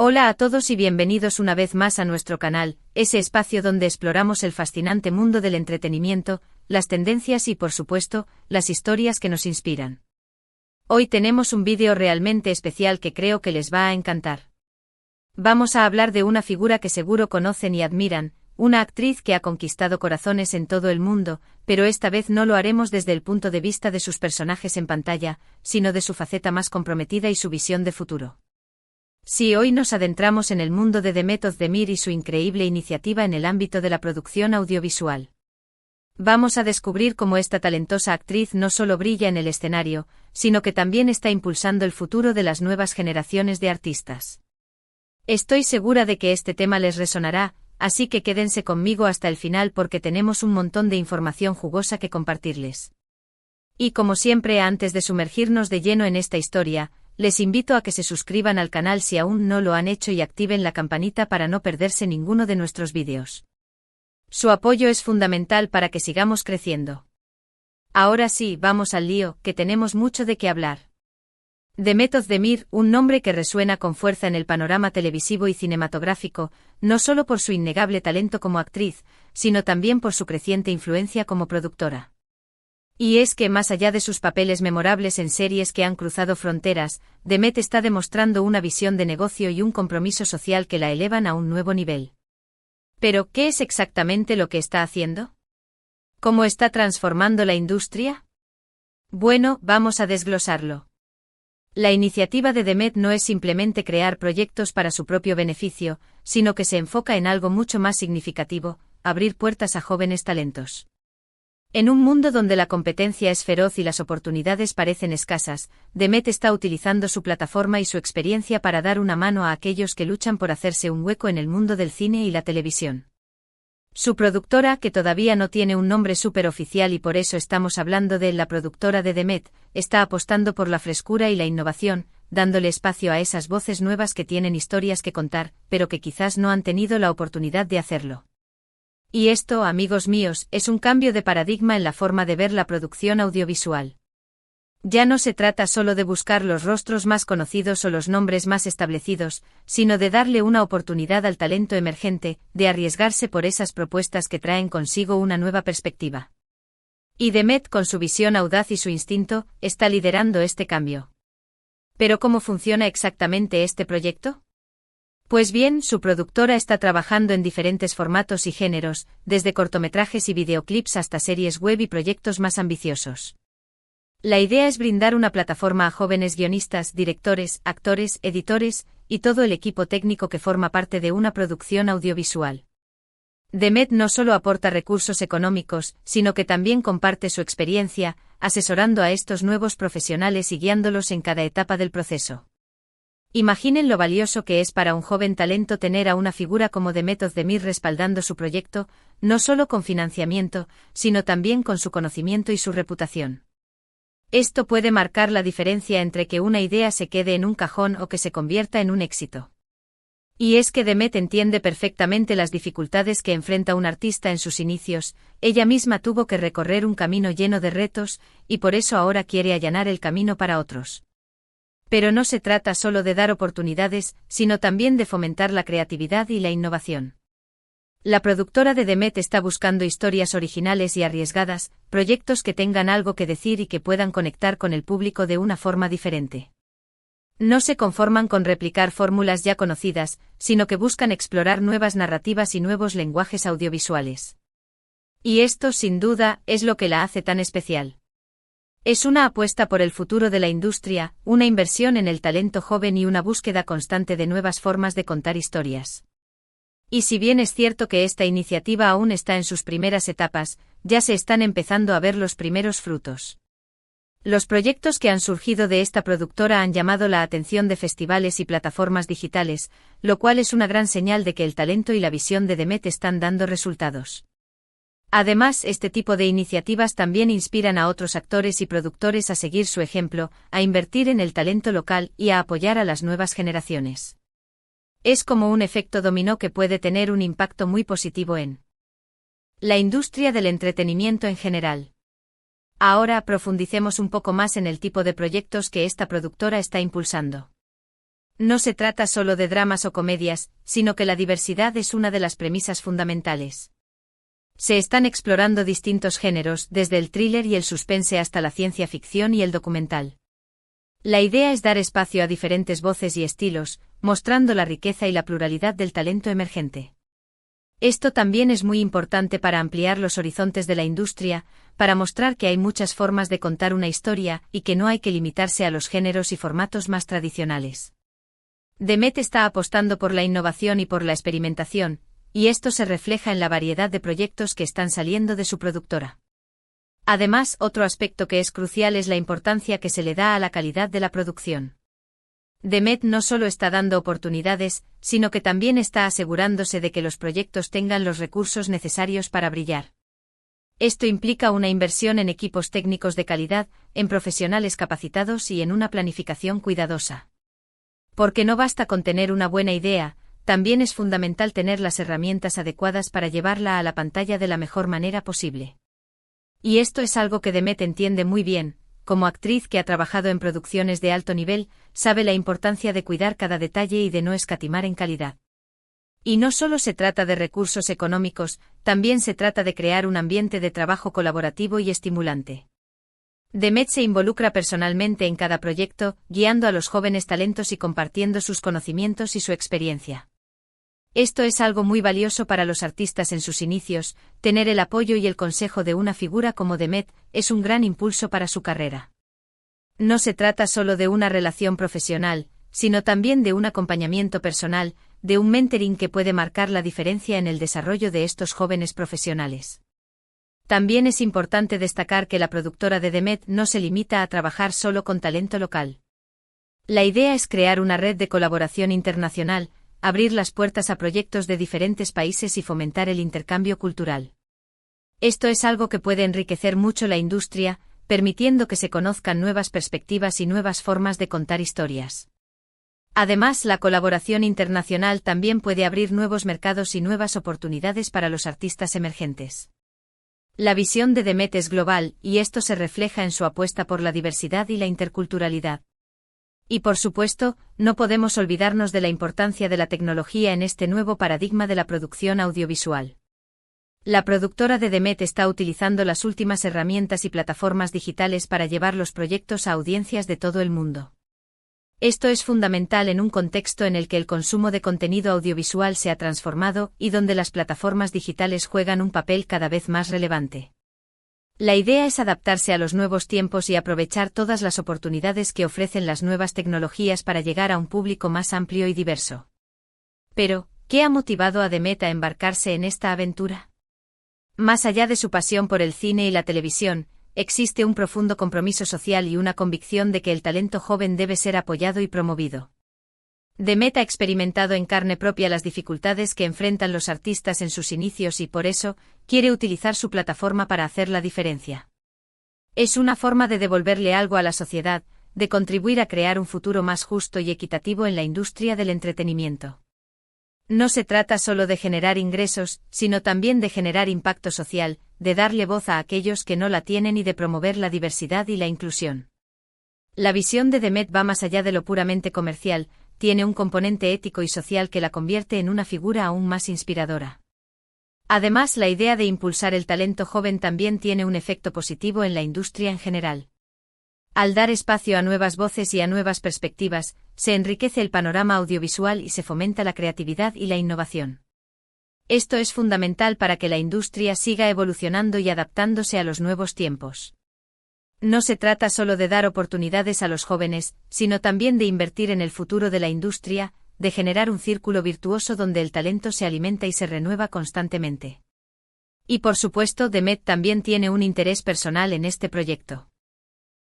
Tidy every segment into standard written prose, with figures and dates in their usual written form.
Hola a todos y bienvenidos una vez más a nuestro canal, ese espacio donde exploramos el fascinante mundo del entretenimiento, las tendencias y, por supuesto, las historias que nos inspiran. Hoy tenemos un vídeo realmente especial que creo que les va a encantar. Vamos a hablar de una figura que seguro conocen y admiran, una actriz que ha conquistado corazones en todo el mundo, pero esta vez no lo haremos desde el punto de vista de sus personajes en pantalla, sino de su faceta más comprometida y su visión de futuro. Sí, hoy nos adentramos en el mundo de Demet Özdemir y su increíble iniciativa en el ámbito de la producción audiovisual. Vamos a descubrir cómo esta talentosa actriz no solo brilla en el escenario, sino que también está impulsando el futuro de las nuevas generaciones de artistas. Estoy segura de que este tema les resonará, así que quédense conmigo hasta el final porque tenemos un montón de información jugosa que compartirles. Y como siempre, antes de sumergirnos de lleno en esta historia, les invito a que se suscriban al canal si aún no lo han hecho y activen la campanita para no perderse ninguno de nuestros vídeos. Su apoyo es fundamental para que sigamos creciendo. Ahora sí, vamos al lío, que tenemos mucho de qué hablar. Demet Özdemir, un nombre que resuena con fuerza en el panorama televisivo y cinematográfico, no solo por su innegable talento como actriz, sino también por su creciente influencia como productora. Y es que más allá de sus papeles memorables en series que han cruzado fronteras, Demet está demostrando una visión de negocio y un compromiso social que la elevan a un nuevo nivel. ¿Pero qué es exactamente lo que está haciendo? ¿Cómo está transformando la industria? Bueno, vamos a desglosarlo. La iniciativa de Demet no es simplemente crear proyectos para su propio beneficio, sino que se enfoca en algo mucho más significativo: abrir puertas a jóvenes talentos. En un mundo donde la competencia es feroz y las oportunidades parecen escasas, Demet está utilizando su plataforma y su experiencia para dar una mano a aquellos que luchan por hacerse un hueco en el mundo del cine y la televisión. Su productora, que todavía no tiene un nombre superoficial y por eso estamos hablando de la productora de Demet, está apostando por la frescura y la innovación, dándole espacio a esas voces nuevas que tienen historias que contar, pero que quizás no han tenido la oportunidad de hacerlo. Y esto, amigos míos, es un cambio de paradigma en la forma de ver la producción audiovisual. Ya no se trata solo de buscar los rostros más conocidos o los nombres más establecidos, sino de darle una oportunidad al talento emergente, de arriesgarse por esas propuestas que traen consigo una nueva perspectiva. Y Demet, con su visión audaz y su instinto, está liderando este cambio. ¿Pero cómo funciona exactamente este proyecto? Pues bien, su productora está trabajando en diferentes formatos y géneros, desde cortometrajes y videoclips hasta series web y proyectos más ambiciosos. La idea es brindar una plataforma a jóvenes guionistas, directores, actores, editores, y todo el equipo técnico que forma parte de una producción audiovisual. Demet no solo aporta recursos económicos, sino que también comparte su experiencia, asesorando a estos nuevos profesionales y guiándolos en cada etapa del proceso. Imaginen lo valioso que es para un joven talento tener a una figura como Demet Özdemir respaldando su proyecto, no solo con financiamiento, sino también con su conocimiento y su reputación. Esto puede marcar la diferencia entre que una idea se quede en un cajón o que se convierta en un éxito. Y es que Demet entiende perfectamente las dificultades que enfrenta un artista en sus inicios, ella misma tuvo que recorrer un camino lleno de retos, y por eso ahora quiere allanar el camino para otros. Pero no se trata solo de dar oportunidades, sino también de fomentar la creatividad y la innovación. La productora de Demet está buscando historias originales y arriesgadas, proyectos que tengan algo que decir y que puedan conectar con el público de una forma diferente. No se conforman con replicar fórmulas ya conocidas, sino que buscan explorar nuevas narrativas y nuevos lenguajes audiovisuales. Y esto, sin duda, es lo que la hace tan especial. Es una apuesta por el futuro de la industria, una inversión en el talento joven y una búsqueda constante de nuevas formas de contar historias. Y si bien es cierto que esta iniciativa aún está en sus primeras etapas, ya se están empezando a ver los primeros frutos. Los proyectos que han surgido de esta productora han llamado la atención de festivales y plataformas digitales, lo cual es una gran señal de que el talento y la visión de Demet están dando resultados. Además, este tipo de iniciativas también inspiran a otros actores y productores a seguir su ejemplo, a invertir en el talento local y a apoyar a las nuevas generaciones. Es como un efecto dominó que puede tener un impacto muy positivo en la industria del entretenimiento en general. Ahora profundicemos un poco más en el tipo de proyectos que esta productora está impulsando. No se trata solo de dramas o comedias, sino que la diversidad es una de las premisas fundamentales. Se están explorando distintos géneros, desde el thriller y el suspense hasta la ciencia ficción y el documental. La idea es dar espacio a diferentes voces y estilos, mostrando la riqueza y la pluralidad del talento emergente. Esto también es muy importante para ampliar los horizontes de la industria, para mostrar que hay muchas formas de contar una historia y que no hay que limitarse a los géneros y formatos más tradicionales. The Met está apostando por la innovación y por la experimentación, y esto se refleja en la variedad de proyectos que están saliendo de su productora. Además, otro aspecto que es crucial es la importancia que se le da a la calidad de la producción. The Met no solo está dando oportunidades, sino que también está asegurándose de que los proyectos tengan los recursos necesarios para brillar. Esto implica una inversión en equipos técnicos de calidad, en profesionales capacitados y en una planificación cuidadosa. Porque no basta con tener una buena idea, también es fundamental tener las herramientas adecuadas para llevarla a la pantalla de la mejor manera posible. Y esto es algo que The Met entiende muy bien. Como actriz que ha trabajado en producciones de alto nivel, sabe la importancia de cuidar cada detalle y de no escatimar en calidad. Y no solo se trata de recursos económicos, también se trata de crear un ambiente de trabajo colaborativo y estimulante. The Met se involucra personalmente en cada proyecto, guiando a los jóvenes talentos y compartiendo sus conocimientos y su experiencia. Esto es algo muy valioso para los artistas en sus inicios. Tener el apoyo y el consejo de una figura como The Met es un gran impulso para su carrera. No se trata solo de una relación profesional, sino también de un acompañamiento personal, de un mentoring que puede marcar la diferencia en el desarrollo de estos jóvenes profesionales. También es importante destacar que la productora de The Met no se limita a trabajar solo con talento local. La idea es crear una red de colaboración internacional, abrir las puertas a proyectos de diferentes países y fomentar el intercambio cultural. Esto es algo que puede enriquecer mucho la industria, permitiendo que se conozcan nuevas perspectivas y nuevas formas de contar historias. Además, la colaboración internacional también puede abrir nuevos mercados y nuevas oportunidades para los artistas emergentes. La visión de The Met es global, y esto se refleja en su apuesta por la diversidad y la interculturalidad. Y por supuesto, no podemos olvidarnos de la importancia de la tecnología en este nuevo paradigma de la producción audiovisual. La productora de The Met está utilizando las últimas herramientas y plataformas digitales para llevar los proyectos a audiencias de todo el mundo. Esto es fundamental en un contexto en el que el consumo de contenido audiovisual se ha transformado y donde las plataformas digitales juegan un papel cada vez más relevante. La idea es adaptarse a los nuevos tiempos y aprovechar todas las oportunidades que ofrecen las nuevas tecnologías para llegar a un público más amplio y diverso. Pero, ¿qué ha motivado a The Met a embarcarse en esta aventura? Más allá de su pasión por el cine y la televisión, existe un profundo compromiso social y una convicción de que el talento joven debe ser apoyado y promovido. The Met ha experimentado en carne propia las dificultades que enfrentan los artistas en sus inicios y por eso, quiere utilizar su plataforma para hacer la diferencia. Es una forma de devolverle algo a la sociedad, de contribuir a crear un futuro más justo y equitativo en la industria del entretenimiento. No se trata solo de generar ingresos, sino también de generar impacto social, de darle voz a aquellos que no la tienen y de promover la diversidad y la inclusión. La visión de The Met va más allá de lo puramente comercial, tiene un componente ético y social que la convierte en una figura aún más inspiradora. Además, la idea de impulsar el talento joven también tiene un efecto positivo en la industria en general. Al dar espacio a nuevas voces y a nuevas perspectivas, se enriquece el panorama audiovisual y se fomenta la creatividad y la innovación. Esto es fundamental para que la industria siga evolucionando y adaptándose a los nuevos tiempos. No se trata solo de dar oportunidades a los jóvenes, sino también de invertir en el futuro de la industria, de generar un círculo virtuoso donde el talento se alimenta y se renueva constantemente. Y por supuesto, The Met también tiene un interés personal en este proyecto.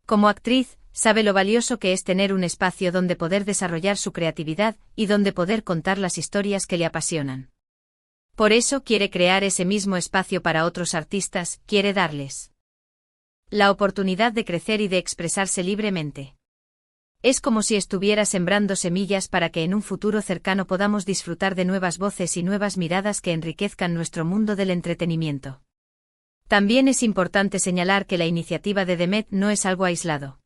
Como actriz, sabe lo valioso que es tener un espacio donde poder desarrollar su creatividad y donde poder contar las historias que le apasionan. Por eso quiere crear ese mismo espacio para otros artistas, quiere darles la oportunidad de crecer y de expresarse libremente. Es como si estuviera sembrando semillas para que en un futuro cercano podamos disfrutar de nuevas voces y nuevas miradas que enriquezcan nuestro mundo del entretenimiento. También es importante señalar que la iniciativa de The Met no es algo aislado.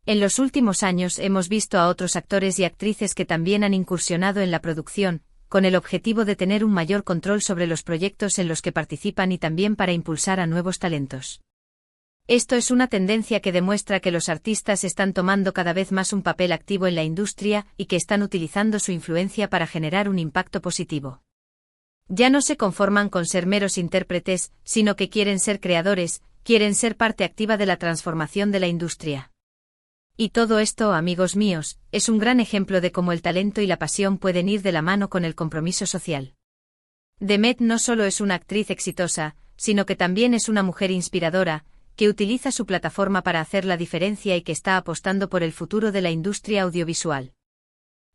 En los últimos años hemos visto a otros actores y actrices que también han incursionado en la producción, con el objetivo de tener un mayor control sobre los proyectos en los que participan y también para impulsar a nuevos talentos. Esto es una tendencia que demuestra que los artistas están tomando cada vez más un papel activo en la industria y que están utilizando su influencia para generar un impacto positivo. Ya no se conforman con ser meros intérpretes, sino que quieren ser creadores, quieren ser parte activa de la transformación de la industria. Y todo esto, amigos míos, es un gran ejemplo de cómo el talento y la pasión pueden ir de la mano con el compromiso social. Demet no solo es una actriz exitosa, sino que también es una mujer inspiradora, que utiliza su plataforma para hacer la diferencia y que está apostando por el futuro de la industria audiovisual.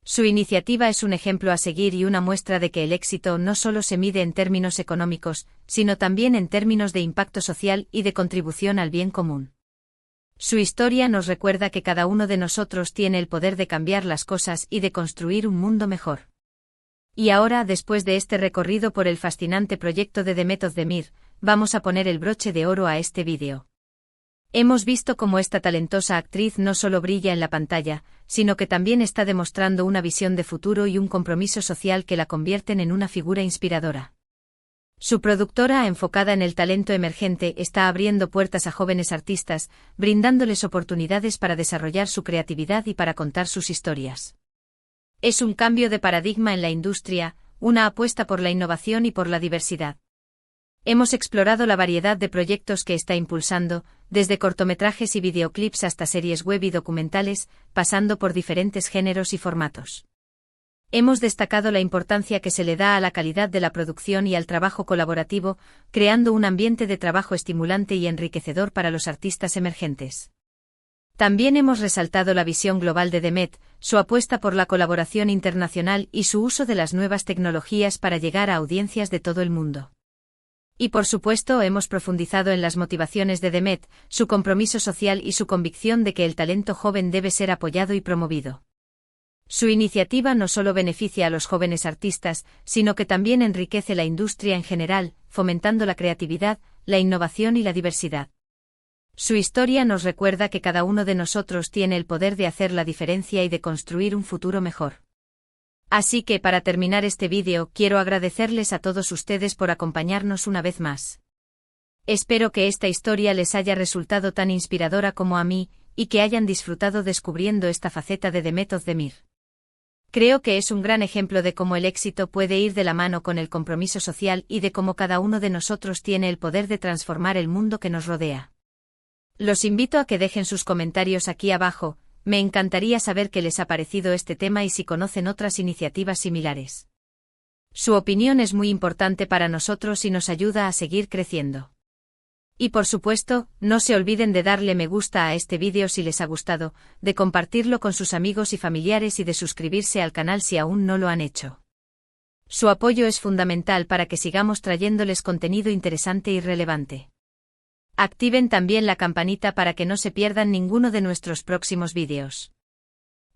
Su iniciativa es un ejemplo a seguir y una muestra de que el éxito no solo se mide en términos económicos, sino también en términos de impacto social y de contribución al bien común. Su historia nos recuerda que cada uno de nosotros tiene el poder de cambiar las cosas y de construir un mundo mejor. Y ahora, después de este recorrido por el fascinante proyecto de Demet Özdemir, vamos a poner el broche de oro a este vídeo. Hemos visto cómo esta talentosa actriz no solo brilla en la pantalla, sino que también está demostrando una visión de futuro y un compromiso social que la convierten en una figura inspiradora. Su productora, enfocada en el talento emergente, está abriendo puertas a jóvenes artistas, brindándoles oportunidades para desarrollar su creatividad y para contar sus historias. Es un cambio de paradigma en la industria, una apuesta por la innovación y por la diversidad. Hemos explorado la variedad de proyectos que está impulsando, desde cortometrajes y videoclips hasta series web y documentales, pasando por diferentes géneros y formatos. Hemos destacado la importancia que se le da a la calidad de la producción y al trabajo colaborativo, creando un ambiente de trabajo estimulante y enriquecedor para los artistas emergentes. También hemos resaltado la visión global de Demet, su apuesta por la colaboración internacional y su uso de las nuevas tecnologías para llegar a audiencias de todo el mundo. Y por supuesto hemos profundizado en las motivaciones de Demet, su compromiso social y su convicción de que el talento joven debe ser apoyado y promovido. Su iniciativa no solo beneficia a los jóvenes artistas, sino que también enriquece la industria en general, fomentando la creatividad, la innovación y la diversidad. Su historia nos recuerda que cada uno de nosotros tiene el poder de hacer la diferencia y de construir un futuro mejor. Así que para terminar este vídeo quiero agradecerles a todos ustedes por acompañarnos una vez más. Espero que esta historia les haya resultado tan inspiradora como a mí, y que hayan disfrutado descubriendo esta faceta de Demet Özdemir. Creo que es un gran ejemplo de cómo el éxito puede ir de la mano con el compromiso social y de cómo cada uno de nosotros tiene el poder de transformar el mundo que nos rodea. Los invito a que dejen sus comentarios aquí abajo, me encantaría saber qué les ha parecido este tema y si conocen otras iniciativas similares. Su opinión es muy importante para nosotros y nos ayuda a seguir creciendo. Y por supuesto, no se olviden de darle me gusta a este vídeo si les ha gustado, de compartirlo con sus amigos y familiares y de suscribirse al canal si aún no lo han hecho. Su apoyo es fundamental para que sigamos trayéndoles contenido interesante y relevante. Activen también la campanita para que no se pierdan ninguno de nuestros próximos vídeos.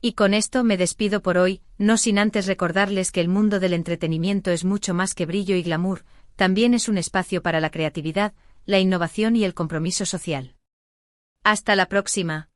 Y con esto me despido por hoy, no sin antes recordarles que el mundo del entretenimiento es mucho más que brillo y glamour, también es un espacio para la creatividad, la innovación y el compromiso social. Hasta la próxima.